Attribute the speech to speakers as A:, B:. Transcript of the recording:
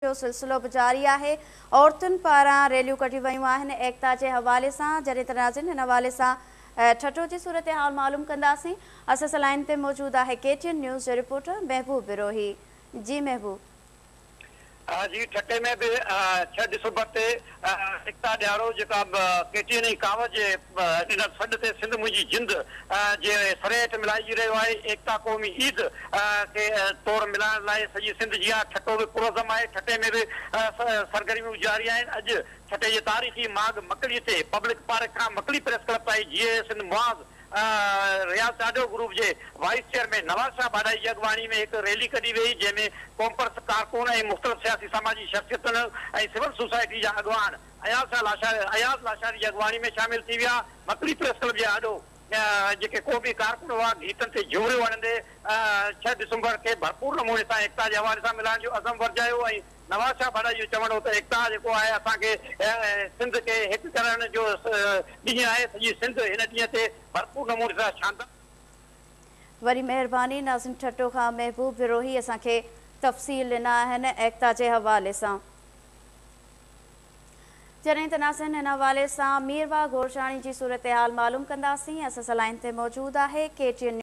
A: जो सिलसिलो भी जारी है। औरतुनि पारां रैलियूं कढियूं वयूं आहिनि एकता के हवाले से। जॾहिं त नाज़रीन इन हवाले से ठठो की सूरत हाल मालूम कंदासीं। असां सां लाइन ते मौजूद है KTN न्यूज़ जो रिपोर्टर महबूब बिरोही। जी महबूब।
B: जी ठटे में भी 6 दिसंबर से एकता ॾियारो जेका KTN जी कावत जे इन सॾ ते सिंध मुंहिंजी जिंद जे सरे हेठि मिलाइजी रहियो आहे। एकता क़ौमी ईद के तौर मिलाइण लाइ सॼी सिंध जी आहे। ठटो भी पुरज़म आहे। ठटे में भी सरगर्मियूं जारी आहिनि। अॼु ठटे जे तारीख़ी माग मकड़ी ते पब्लिक पार्क खां मकड़ी प्रेस क्लब ताईं GS मुआज़ रियाज़ टाडो ग्रुप के वाइस चेयरमैन नवाज़ शाह बाडाई की अगवानी में एक रैली कढी वही जैमें कॉम्पर्स कारकुन और मुख्तलिफ सियासी समाजी शख्सियतुन और सिविल सोसाइटी जा अगवान अयाज़ लाशारी की अगवानी में शामिल थी विया। मकड़ी प्रेस क्लब के आडो जेके को भी कारकुन हुआ गीतन से जोड़ियो वणंदे 6 दिसंबर के भरपूर नमूने से एकता के हवाले से मिलाइण जो अज़म वर्जायो। नवाज़ शाह बाडाई जो चवणो तो एकता जो है असांखे सिंध के हिक करण जो ॾींहुं आहे। सॼी सिंध इन ॾींहं ते भरपूर नमूने से शानदार।
A: वरी मेहरबानी नाज़िम ठट्टो खां महबूब बिरोही असांखे तफ़सील ॾिना आहिनि एकता के हवाले से। जॾहिं त नाज़रीन इन हवाले से मीरवा घोड़शाणी की सूरत हाल मालूम कंदासीं। असां सां लाइन ते मौजूद है KTN